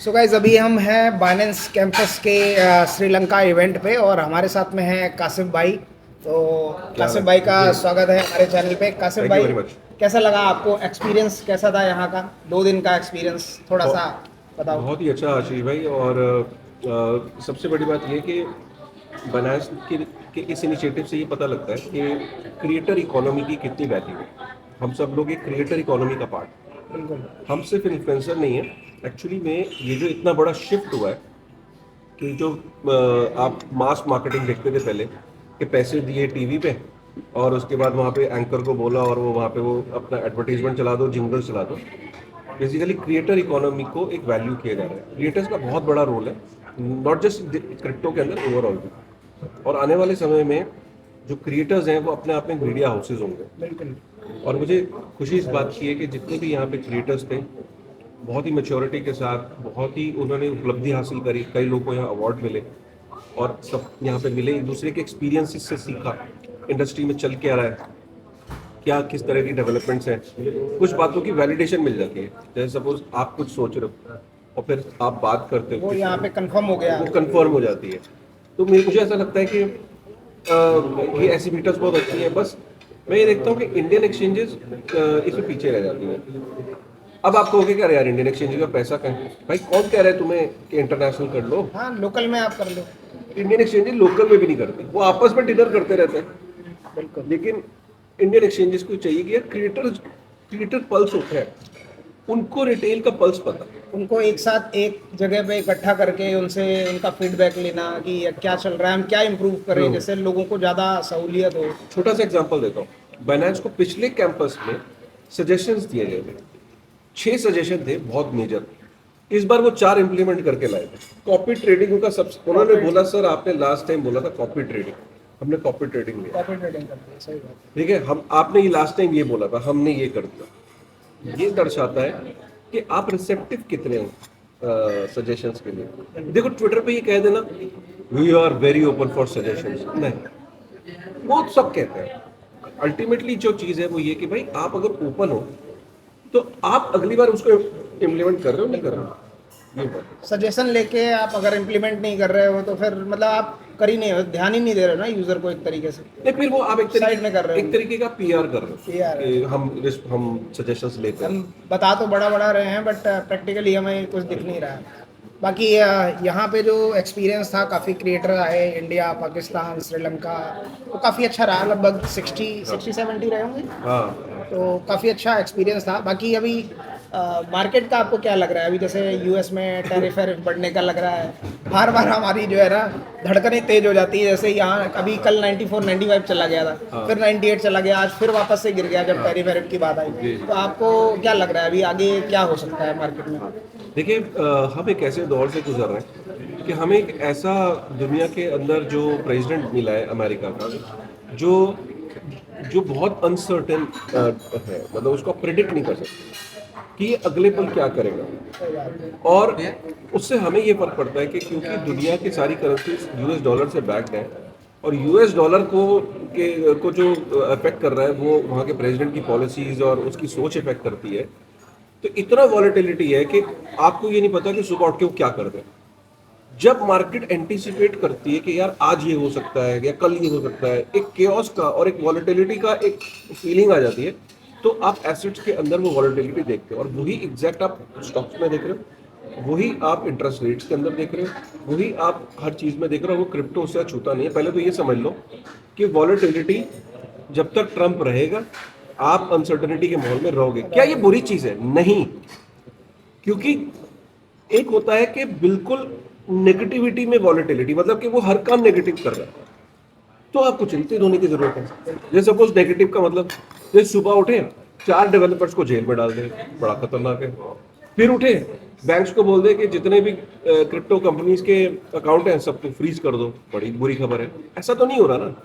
So guys अभी हम हैं बाइनेंस कैंपस के श्रीलंका इवेंट पे और हमारे साथ में है कासिफ भाई। तो क्या कासिफ हाल भाई का है जी। स्वागत है हमारे चैनल पे। कासिफ थैंक यू भाई, वेरी मच। कैसा लगा आपको? एक्सपीरियंस कैसा था यहाँ का? 2 दिन का एक्सपीरियंस थोड़ा सा बताओ। बहुत ही अच्छा आशीष भाई। और सबसे बड़ी बात ये कि बनास के इस इनिशिएटिव से ये पता लगता है कि क्रिएटर इकोनॉमी की कितनी वैल्यू है। हम सब लोग एक क्रिएटर इकोनॉमी का पार्ट। बिल्कुल। हम सिर्फ इन्फ्लुएंसर नहीं है। एक्चुअली में ये जो इतना बड़ा शिफ्ट हुआ है कि जो आप मास मार्केटिंग देखते थे पहले कि पैसे दिए टीवी पे और उसके बाद वहाँ पे एंकर को बोला और वो वहाँ पे वो अपना एडवर्टीजमेंट चला दो, जिंगल चला दो। बेसिकली क्रिएटर इकोनॉमी को एक वैल्यू किया जा रहा है। क्रिएटर्स का बहुत बड़ा रोल है, नॉट जस्ट क्रिप्टो के अंदर, ओवरऑल भी। और आने वाले समय में जो क्रिएटर्स हैं वो अपने आप में मीडिया हाउसेज होंगे। बिल्कुल। और मुझे खुशी इस बात की है कि जितने भी यहाँ पे क्रिएटर्स थे बहुत ही मैच्योरिटी के साथ, बहुत ही उन्होंने उपलब्धि हासिल करी। कई लोगों को यहाँ अवार्ड मिले और सब यहाँ पे मिले, एक दूसरे के एक्सपीरियंसेस से सीखा इंडस्ट्री में चल के आ रहा है, क्या किस तरह की डेवलपमेंट्स हैं। कुछ बातों की वैलिडेशन मिल जाती है। जैसे सपोज आप कुछ सोच रहे हो और फिर आप बात करते हो वो यहाँ पे कंफर्म हो गया। वो कंफर्म हो जाती है। तो मुझे ऐसा लगता है कि ये ऐसी मीटर्स बहुत अच्छी हैं। बस मैं ये देखता हूँ कि इंडियन एक्सचेंजेस इसमें पीछे रह जाती हैं। अब आप कहोगे क्या यार इंडियन एक्सचेंज का पैसा कहाँ है? भाई कौन कह रहा है तुम्हें कि इंटरनेशनल कर लो? हाँ, लोकल में आप कर लो। इंडियन एक्सचेंजेस लोकल में भी नहीं करती, वो आपस में डिनर करते रहते हैं। बिल्कुल। लेकिन इंडियन एक्सचेंजेस को चाहिए कि यार क्रिएटर पल्स होते हैं, उनको रिटेल का पल्स पता है। उनको एक साथ एक जगह पे इकट्ठा करके उनसे उनका फीडबैक लेना कि क्या चल रहा है, हम क्या इम्प्रूव करें, जैसे लोगों को ज़्यादा सहूलियत हो। छोटा सा एग्जांपल देता हूँ। बाइनेंस को पिछले कैंपस में सजेशंस दिए गए थे, 6 सजेशन थे बहुत मेजर। इस बार वो 4 इंप्लीमेंट करके लाए थे। कॉपी ट्रेडिंग का सब उन्होंने बोला, सर आपने लास्ट टाइम बोला था कॉपी ट्रेडिंग, हमने कॉपी ट्रेडिंग लिया। कॉपी ट्रेडिंग करते हैं, सही बात। ठीक है, हम आपने ये लास्ट टाइम ये बोला था, हमने ये कर दिया। ये दर्शाता है कि आप रिसेप्टिव कितने हो सजेशंस के लिए। देखो ट्विटर पे ये कह देना we are very open for suggestions, नहीं, वो सब कहते हैं। अल्टीमेटली जो चीज़ है वो ये कि भाई आप अगर ओपन हो तो आप अगली बार उसको इम्प्लीमेंट कर रहे हो नहीं कर रहे हो, ये बात है। सजेशन लेके आप अगर इम्प्लीमेंट नहीं कर रहे हो तो फिर मतलब आप कर ही नहीं हो, ध्यान ही नहीं दे रहे हो ना यूजर को एक तरीके से। नहीं, फिर वो आप साइड में कर रहे हो, एक तरीके का पीआर कर रहे हो PR है। कि हम सजेशंस लेते हैं। हम बता तो बड़ा बड़ा रहे हैं बट प्रैक्टिकली हमें कुछ दिख नहीं रहा है। बाकी यहाँ पे जो एक्सपीरियंस था, काफ़ी क्रिएटर आए, इंडिया, पाकिस्तान, श्रीलंका, तो काफ़ी अच्छा रहा। लगभग 60-70 रहे होंगे। हाँ, तो काफ़ी अच्छा एक्सपीरियंस था। बाकी अभी मार्केट का आपको क्या लग रहा है? अभी जैसे यूएस में टैरिफ बढ़ने का लग रहा है, बार बार हमारी जो है ना धड़कनें तेज हो जाती है। जैसे यहाँ अभी कल 94-95 चला गया था, फिर 98 चला गया, आज फिर वापस से गिर गया जब टैरिफ की बात आई। तो आपको क्या लग रहा है अभी आगे क्या हो सकता है मार्केट में? देखिए हम एक ऐसे दौर से गुजर रहे हैं कि हमें एक ऐसा दुनिया के अंदर जो प्रेसिडेंट मिला है अमेरिका का, जो जो बहुत अनसर्टेन है, मतलब उसको आप प्रिडिक्ट नहीं कर सकते कि ये अगले पल क्या करेगा। और उससे हमें ये फर्क पड़ता है कि क्योंकि दुनिया की सारी करेंसीज यूएस डॉलर से बैक्ड है और यूएस डॉलर को जो अफेक्ट कर रहा है वो वहाँ के प्रेसिडेंट की पॉलिसीज और उसकी सोच इफेक्ट करती है। तो इतना वॉलेटिलिटी है कि आपको ये नहीं पता कि सुबह उठ के वो क्या कर रहे हैं। जब मार्केट एंटीसिपेट करती है कि यार आज ये हो सकता है या कल ये हो सकता है, एक केओस का और एक वॉलेटिलिटी का एक फीलिंग आ जाती है, तो आप एसेट्स के अंदर वो वॉलेटिलिटी देखते हो। और वही एग्जैक्ट आप स्टॉक्स में देख रहे हो, वही आप इंटरेस्ट रेट्स के अंदर देख रहे हो, वही आप हर चीज़ में देख रहे हो। वो क्रिप्टो उससे छूता नहीं है। पहले तो ये समझ लो कि वॉलेटिलिटी जब तक ट्रम्प रहेगा आप अनसर्टेनिटी के माहौल में रहोगे। क्या ये बुरी चीज़ है? नहीं, क्योंकि एक होता है कि बिल्कुल नेगेटिविटी में वॉलेटिलिटी, मतलब कि वो हर काम नेगेटिव कर रहा है, तो आपको चिंतित होने की जरूरत है। जैसे सपोज नेगेटिव का मतलब, जैसे सुबह उठे 4 डेवलपर्स को जेल में डाल दे, बड़ा खतरनाक है। फिर उठे बैंक्स को बोल दे कि जितने भी क्रिप्टो कंपनीज के अकाउंट हैं सबको फ्रीज कर दो, बड़ी बुरी खबर है। ऐसा तो नहीं हो रहा ना।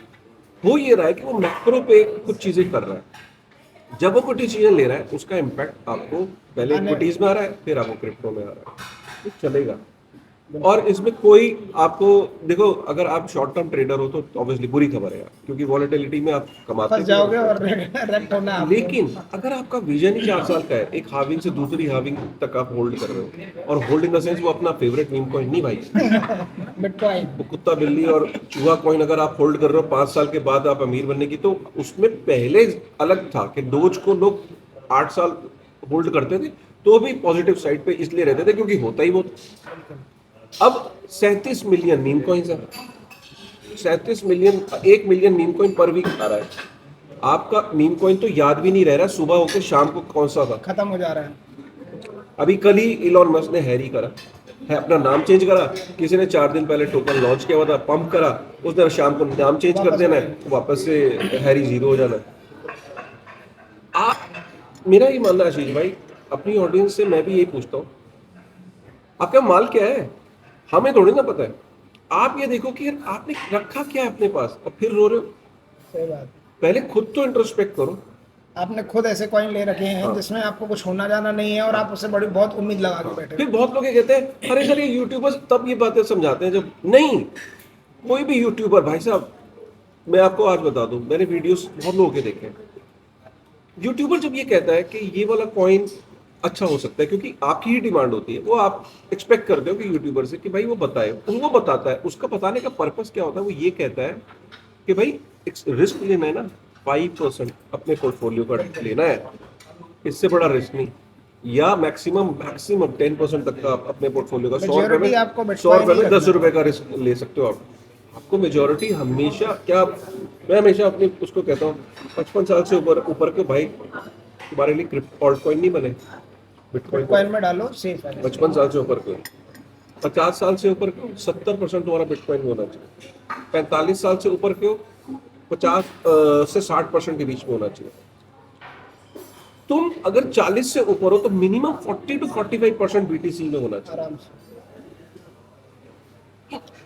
हो ये रहा है कि वो मैक्रो पे कुछ चीजें कर रहा है। जब वो कोई डिसीजन ले रहा है उसका इम्पैक्ट आपको पहले इक्विटीज में आ रहा है, फिर आपको क्रिप्टो में आ रहा है। ये चलेगा। और इसमें कोई आपको देखो, अगर आप शॉर्ट टर्म ट्रेडर हो तो ऑब्वियसली बुरी खबर है यार, क्योंकि वॉलेटिलिटी में आप कमाते फंस भी हो। जाओगे और रेक्ट होना है आपको। लेकिन अगर आपका विजन ही 4 साल का है, एक हाविंग से दूसरी हाविंग तक आप होल्ड कर रहे हो, और होल्ड इन द सेंस वो अपना फेवरेट मीम कॉइन नहीं भाई, बिटकॉइन। वो कुत्ता बिल्ली और चूहा कॉइन अगर आप होल्ड कर रहे हो 5 साल के बाद आप अमीर बनने की, तो उसमें पहले अलग था कि डोज को लोग 8 साल होल्ड करते थे तो भी पॉजिटिव साइड पे इसलिए रहते थे क्योंकि होता ही वो था। अब 37 मिलियन मीम कॉइन्स है, 37 मिलियन, 1 मिलियन मीम कॉइन पर वीक आ रहा है। आपका मीम कॉइन तो याद भी नहीं रह रहा सुबह होकर शाम को कौन सा था। खत्म हो जा रहा है। अभी कल ही इलॉन मस्क ने हैरी करा है, अपना नाम चेंज करा, किसी ने 4 दिन पहले टोकन लॉन्च किया हुआ था, पंप करा, उसने शाम को नाम चेंज कर देना है, वापस से हैरी जीरो हो जाना है। आप, मेरा ये मानना है आशीष भाई, अपनी ऑडियंस से मैं भी यही पूछता हूँ, आपका माल क्या है, हमें थोड़ी ना पता है। आप ये देखो कि यार आपने रखा क्या है अपने पास और फिर रो रहे हो। सही बात। पहले खुद तो इंट्रोस्पेक्ट करो। आपने खुद ऐसे कॉइन ले रखे हैं हाँ। जिसमें आपको कुछ होना जाना नहीं है और आप उससे बड़ी बहुत उम्मीद लगा के बैठे फिर हो। बहुत लोग ये कहते हैं अरे सर ये यूट्यूबर्स तब ये बातें समझाते हैं जब नहीं, कोई भी यूट्यूबर भाई साहब, मैं आपको आज बता दूं, मैंने वीडियोस बहुत लोगों के देखे हैं, यूट्यूबर जब ये कहता है कि ये वाला कॉइन अच्छा हो सकता है, क्योंकि आपकी ही डिमांड होती है, वो आप एक्सपेक्ट करते हो कि यूट्यूबर से कि भाई वो बताए, तो वो बताता है, उसका बताने का पर्पस क्या होता है, वो ये कहता है कि भाई रिस्क लेना है ना, 5% अपने पोर्टफोलियो का लेना है, इससे बड़ा रिस्क नहीं, या मैक्सिमम मैक्सिमम 10% तक का अपने पोर्टफोलियो का, 100 रुपए Majority आपको में, Bitcoin 100 रुपए ही में रखना 10 रुपए का रिस्क ले सकते हो आप। आपको मेजोरिटी हमेशा क्या, मैं हमेशा अपने उसको कहता हूँ 55 साल से ऊपर ऊपर के भाई, तुम्हारे लिए ऑल्ट कॉइन नहीं बने, बिटकॉइन बिटकॉइन में डालो, सेफ है। 55 साल से ऊपर के, 50 साल से ऊपर के 70% तुम्हारा बिटकॉइन होना चाहिए, 45 साल से ऊपर के 50 से 60% के बीच में होना चाहिए। तुम अगर 40 से ऊपर हो तो मिनिमम 40 to 45% बीटीसी में होना चाहिए। आराम से।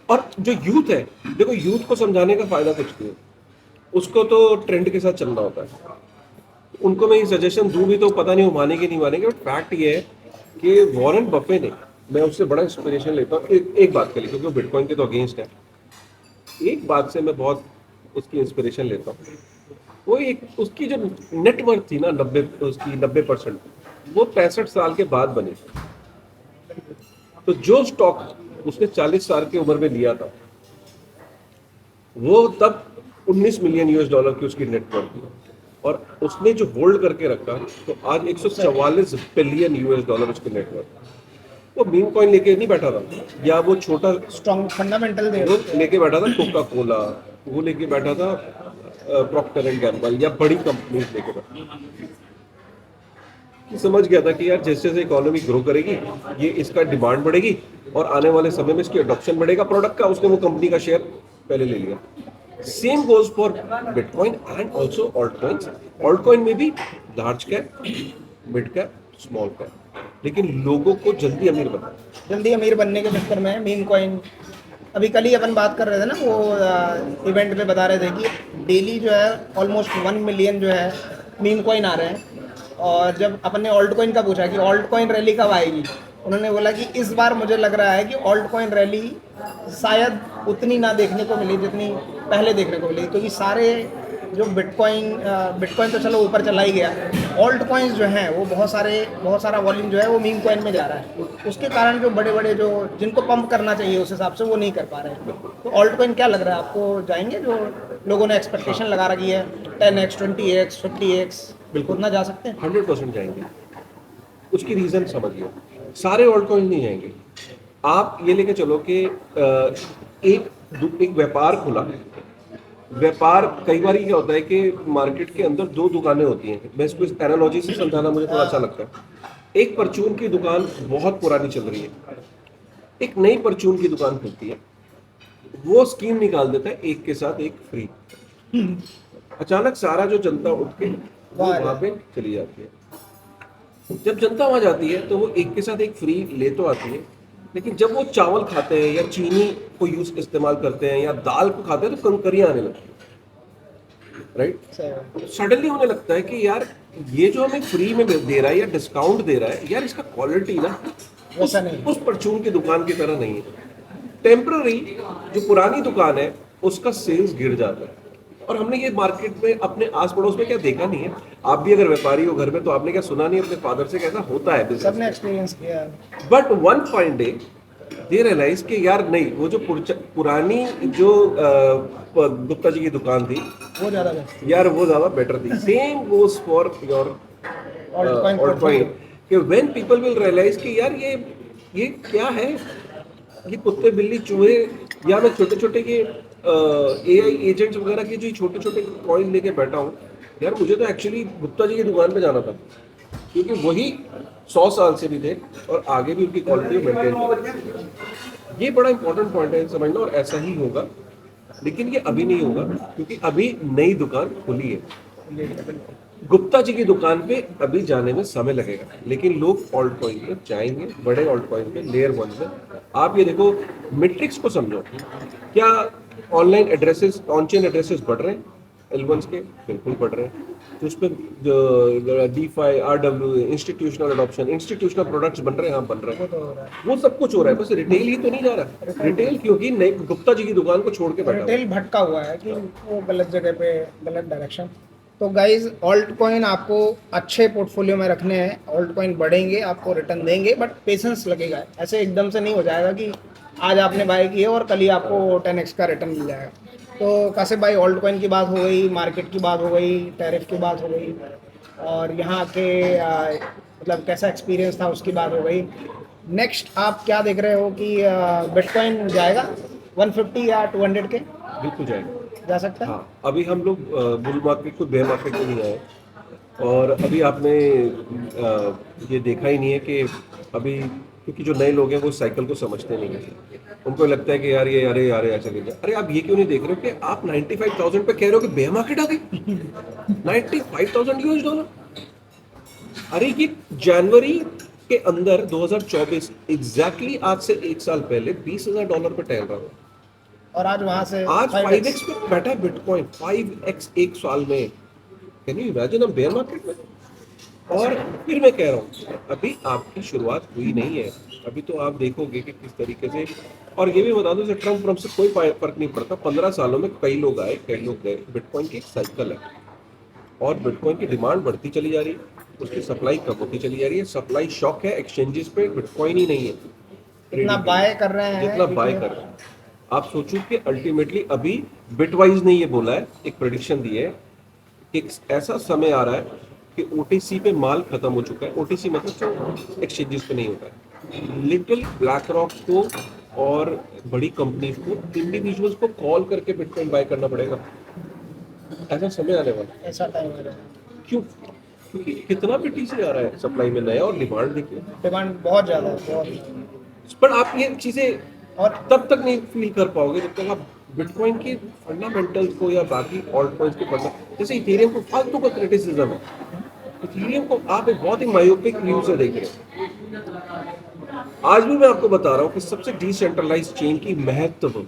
और जो यूथ है, देखो यूथ को समझाने का फायदा कुछ नहीं है, उसको तो ट्रेंड के साथ चलना होता है, उनको मैं ये सजेशन दूं भी तो पता नहीं वो मानेंगे नहीं मानेंगे, बट फैक्ट ये है कि वॉरेन बफे ने, मैं उससे बड़ा इंस्पिरेशन लेता हूँ एक बात के लिए, क्योंकि वो बिटकॉइन के तो अगेंस्ट है, एक बात से मैं बहुत उसकी इंस्पिरेशन लेता हूँ, वो एक उसकी जो नेटवर्थ थी ना 90%, वो 65 साल के बाद बने। तो जो स्टॉक उसने 40 साल की उम्र में लिया था, वो तब 19 मिलियन यूएस डॉलर की उसकी नेटवर्थ थी, और उसने जो होल्ड करके रखा तो आज 144 बिलियन यूएस डॉलर उसकी नेटवर्थ। वो मीम कॉइन लेके नहीं बैठा था, या वो छोटा स्ट्रॉन्ग फंडामेंटल दे वो लेके बैठा था कोका कोला, वो लेके बैठा था प्रॉक्टर एंड गैम्बल, या बड़ी कंपनीज लेके बैठा, समझ गया था कि यार जैसे जैसे इकोनॉमी ग्रो करेगी, ये इसका डिमांड बढ़ेगी और आने वाले समय में इसकी अडॉप्शन बढ़ेगा प्रोडक्ट का, उसने वो कंपनी का शेयर पहले ले लिया। Same goes for bitcoin and also alt coins. Alt coin में भी large cap, mid cap, small cap, लेकिन लोगों को जल्दी अमीर बनना। जल्दी अमीर बनने के चक्कर में मीम कॉइन, अभी कल ही अपन बात कर रहे थे ना, वो इवेंट पे बता रहे थे कि डेली जो है ऑलमोस्ट 1 मिलियन जो है मीम कॉइन आ रहे हैं। और जब अपन ने ऑल्ट कॉइन का पूछा कि ऑल्ट कॉइन रैली कब आएगी, उन्होंने बोला कि इस बार मुझे लग रहा है कि ऑल्ट कॉइन रैली शायद उतनी ना देखने को मिली जितनी पहले देखने को मिली, क्योंकि सारे जो बिटकॉइन तो चलो ऊपर चला ही गया, ऑल्ट कॉइन्स जो हैं वो बहुत सारा वॉल्यूम जो है वो मीम कॉइन में जा रहा है। उसके कारण जो बड़े बड़े जो जिनको पंप करना चाहिए उस हिसाब से वो नहीं कर पा रहे हैं। तो ऑल्ट कॉइन क्या लग रहा है आपको, जाएंगे जो लोगों ने एक्सपेक्टेशन लगा रखी है 10x 20x 50x, बिल्कुल ना जा सकते हैं? 100% जाएंगे। उसकी रीजन समझिए, सारे ऑल्ट कॉइन नहीं जाएंगे। आप ये लेके चलो कि एक व्यापार खुला, व्यापार कई बार क्या होता है कि मार्केट के अंदर 2 दुकानें होती हैं, मैं इसको इस एनालॉजी से समझाना मुझे थोड़ा अच्छा लगता है। एक परचून की दुकान बहुत पुरानी चल रही है, एक नई परचून की दुकान खुलती है, वो स्कीम निकाल देता है एक के साथ एक फ्री। अचानक सारा जो जनता उठ के वहां पे चली जाती है। जब जनता वहां जाती है तो वो एक के साथ एक फ्री ले तो आती है, लेकिन जब वो चावल खाते हैं या चीनी को इस्तेमाल करते हैं या दाल को खाते हैं तो कंकरियां आने लगती है, राइट। सडनली उन्हें लगता है कि यार ये जो हमें फ्री में दे रहा है या डिस्काउंट दे रहा है, यार इसका क्वालिटी ना वैसा नहीं। उस परचून की दुकान की तरह नहीं है। टेम्पररी जो पुरानी दुकान है उसका सेल्स गिर जाता है। और हमने ये मार्केट में अपने आस पड़ोस में क्या देखा नहीं है। आप भी अगर व्यापारी हो घर में तो आपने क्या सुना नहीं अपने फादर से कैसा होता है बिजनेस। सबने एक्सपीरियंस किया है। But one fine day they realise कि यार नहीं, वो जो पुरानी जो गुप्ता जी की दुकान थी वो ज़्यादा बेस्ट। यार वो ज्यादा बेटर थी। Same goes for your Altcoin alt portfolio। कि व्हेन पीपल विल रियलाइज कि यार ये क्या है, ये कुत्ते बिल्ली चूहे, या मैं छोटे छोटे ये एआई एजेंट्स वगैरह के जो छोटे छोटे कॉइन लेके बैठा हूँ, यार मुझे तो एक्चुअली गुप्ता जी की दुकान पे जाना था क्योंकि वही 100 साल से भी थे और आगे भी उनकी क्वालिटी मेंटेन। ये बड़ा इंपॉर्टेंट पॉइंट है समझना, और ऐसा ही होगा। लेकिन ये अभी नहीं होगा क्योंकि अभी नई दुकान खुली है। गुप्ता जी की दुकान पे अभी जाने में समय लगेगा, लेकिन लोग ऑल्ट कॉइन पे जाएंगे, बड़े ऑल्ट कॉइन पे, लेयर वन में। आप ये देखो मैट्रिक्स को समझो, क्या online addresses, on chain addresses बढ़ रहे हैं L1s के? बिल्कुल बढ़ रहे हैं। तो उस पर DeFi, RW, institutional adoption, institutional products बन रहे हैं, हाँ बन रहे हैं। तो हो रहा है। वो सब कुछ हो रहा है, बस रिटेल ही तो नहीं जा रहा। रिटेल क्योंकि नई गुप्ता जी की दुकान को छोड़ के बैठा हुआ है। रिटेल भटका हुआ है कि वो गलत जगह पे, गलत डायरेक्शन। तो गाइज ऑल्ट कॉइन आपको अच्छे पोर्टफोलियो में रखने हैं। ऑल्ट कॉइन बढ़ेंगे, आपको रिटर्न देंगे, बट पेशेंस लगेगा। ऐसे एकदम से नहीं हो जाएगा कि आज आपने बाय किए और कल ही आपको 10x का रिटर्न मिल जाएगा। तो कासिफ भाई, ऑल्ट कॉइन की बात हो गई, मार्केट की बात हो गई, टैरिफ की बात हो गई, और यहाँ के मतलब कैसा एक्सपीरियंस था उसकी बात हो गई। नेक्स्ट आप क्या देख रहे हो कि बिटकॉइन जाएगा 150 या 200 के? बिल्कुल जाएगा, जा सकता है। हाँ। अभी हम लोग बुल मार्केट को बेयर मार्केट में नहीं आए, और अभी आपने ये देखा ही नहीं है कि अभी, क्योंकि जो नए लोग हैं वो साइकिल को समझते नहीं हैं। उनको लगता है कि यार ये अरे यार ऐसा चले जाए। अरे आप ये क्यों नहीं देख रहे हो कि आप 95,000 पे कह रहे हो कि बेयर मार्केट आ गई? 95,000 यूएस डॉलर। अरे ये जनवरी के अंदर 2024 एग्जैक्टली आज से 1 साल पहले $20,000 पे टहल रहा था। और आज वहां से आज 5x 5x पे बैठा है बिटकॉइन, 5x 1 साल में। कैन यू इमेजिन, हम बेयर मार्केट में। और फिर मैं कह रहा हूँ अभी आपकी शुरुआत हुई नहीं है। अभी तो आप देखोगे कि किस तरीके से, और ये भी बता दो ट्रम्प से कोई फर्क नहीं पड़ता। 15 सालों में कई लोग आए, कई लोग गए। बिटकॉइन की एक साइकिल है और बिटकॉइन की डिमांड बढ़ती चली जा रही है, उसकी सप्लाई कम होती चली जा रही है। सप्लाई शॉक है एक्सचेंजेस पे, बिटकॉइन ही नहीं है। जितना बाय कर रहे हैं, जितना बाय कर रहे हैं, आप सोचो कि अल्टीमेटली अभी बिटवाइज ने ये बोला है, एक प्रेडिक्शन दी है कि एक ऐसा समय आ रहा है कि ओटीसी पे माल खत्म हो चुका है। ओटीसी मतलब जो एक्सचेंजेस पे नहीं होता है। लिटिल ब्लैक रॉक को और बड़ी कंपनीज को, इंडिविजुअल्स को कॉल करके बिटकॉइन बाय करना पड़ेगा। ऐसा समय आने वाला है। ऐसा टाइम आ रहा है। क्यों? क्योंकि कितना बीटीसी आ रहा है सप्लाई में नया, और डिमांड देखिए। डिमांड बहुत ज़्यादा है, बहुत। पर आप ये चीजें और तब तक नहीं फील कर पाओगे जब तक आप बिटकॉइन के फंडामेंटल्स को या बाकी ऑल्ट कॉइन्स के फंडा, जैसे इथेरियम को फालतू का क्रिटिसिज्म है। इथेरियम को आप एक बहुत ही मायोपिक व्यू से देख रहे हो। आज भी मैं आपको बता रहा हूँ कि सबसे डिसेंट्रलाइज चेन की महत्व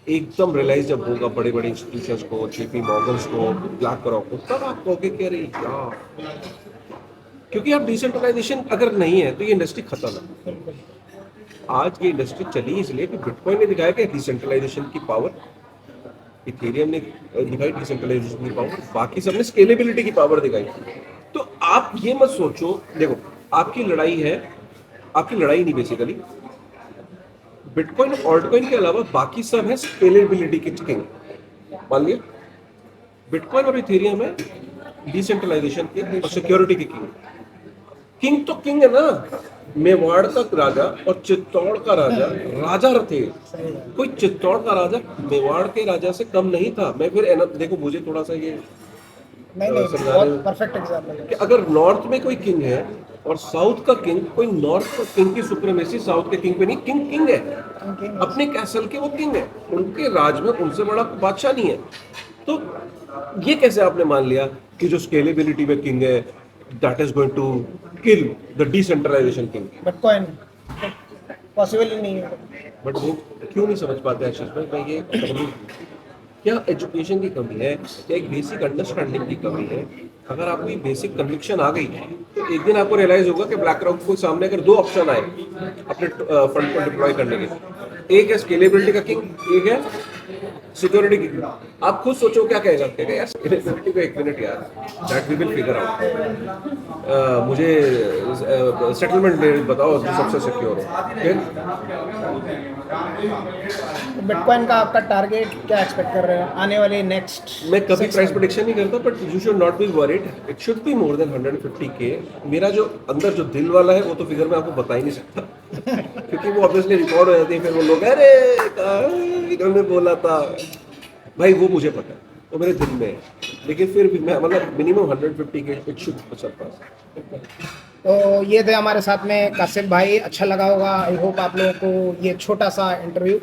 एकदम रियलाइज जब होगा बड़े बड़े इंस्टीट्यूशंस को, जेपी मॉर्गन्स को, ब्लैक रॉक को, तब आप कहोगे कि अरे यार, क्योंकि आप डिसेंट्रलाइजेशन अगर नहीं है तो ये इंडस्ट्री खत्म है। आज ये इंडस्ट्री चली इसलिए कि बिटकॉइन ने दिखाया कि डिसेंट्रलाइजेशन की पावर, इथेरियम ने दिखाई डिसेंट्रलाइजेशन की पावर, बाकी सबने स्केलेबिलिटी की पावर दिखाई। तो आप ये मत सोचो, देखो आपकी लड़ाई है, आपकी लड़ाई नहीं बेसिकली बिटकॉइन और ऑल्टकॉइन के अलावा बाकी सब है स्केलेबिलिटी के किंग। मान लिया बिटकॉइन और इथेरियम है डिसेंट्रलाइजेशन के और सिक्योरिटी के किंग। किंग तो किंग है ना, मेवाड़ का राजा और चित्तौड़ का राजा राजा थे। कोई चित्तौड़ का राजा मेवाड़ के राजा से कम नहीं था। मैं फिर देखो, मुझे थोड़ा सा ये नहीं नहीं, बहुत परफेक्ट एग्जाम्पल कि है। अगर नॉर्थ में कोई किंग है और साउथ का किंग, कोई नॉर्थ का किंग की सुप्रीमेसी साउथ के किंग पे नहीं, किंग किंग है, अपने कैसल के वो किंग है, उनके राज में उनसे बड़ा बादशाह नहीं है। तो ये कैसे आपने मान लिया कि जो स्केलेबिलिटी में किंग है that is going to kill the decentralization king? Bitcoin possible ही नहीं है। बट वो क्यों नहीं समझ पाते आशीष भाई? मैं ये क्या एजुकेशन की कमी है, क्या एक बेसिक अंडरस्टैंडिंग की कमी है? अगर आपको ये बेसिक कन्विक्शन आ गई तो एक दिन आपको रियलाइज होगा कि ब्लैक रॉक के सामने अगर दो ऑप्शन आए अपने फंड को डिप्लॉय करने के, एक है स्केलेबिलिटी का किंग, एक है सिक्योरिटी की। आप खुद सोचो क्या कहेगा यार स्केलेबिलिटी को, एक मिनट यार, that we will figure out. मुझे सेटलमेंट बताओ जो सबसे सिक्योर हो, फिर बिटकॉइन का आपका टारगेट क्या एक्सपेक्ट कर रहे हैं आने वाले नेक्स्ट? मैं कभी प्राइस प्रेडिक्शन नहीं करता, but you should not be worried, it should be more than 150K। मेरा जो अंदर जो दिल वाला है वो तो फिगर मैं आपको बता ही नहीं सकता क्योंकि वो ऑब्वियसली रिकॉर्ड हो जाती है, फिर वो लोग अरे इन्होंने बोला था, भाई वो मुझे पता है, वो मेरे दिल में है, लेकिन फिर भी मैं मतलब minimum 150K it should Sarpass. तो ये थे हमारे साथ में कासिफ भाई, अच्छा लगा होगा आई होप आप लोगों को ये छोटा सा इंटरव्यू।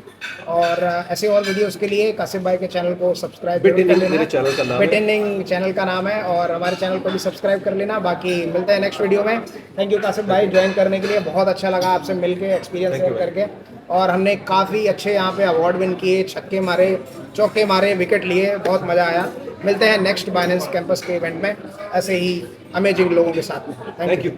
और ऐसे और वीडियोस के लिए कासिफ भाई के चैनल को सब्सक्राइब कर लेना। मेरे चैनल का नाम है, बिटिनिंग चैनल का नाम है, और हमारे चैनल को भी सब्सक्राइब कर लेना। बाकी मिलते हैं नेक्स्ट वीडियो में। थैंक यू कासिफ भाई ज्वाइन करने के लिए, बहुत अच्छा लगा आपसे मिलके, एक्सपीरियंस शेयर करके। और हमने काफ़ी अच्छे यहाँ पे अवार्ड विन किए, छक्के मारे, चौके मारे, विकेट लिए, बहुत मज़ा आया। मिलते हैं नेक्स्ट बाइनेंस कैंपस के इवेंट में ऐसे ही अमेजिंग लोगों के साथ में। Thank you.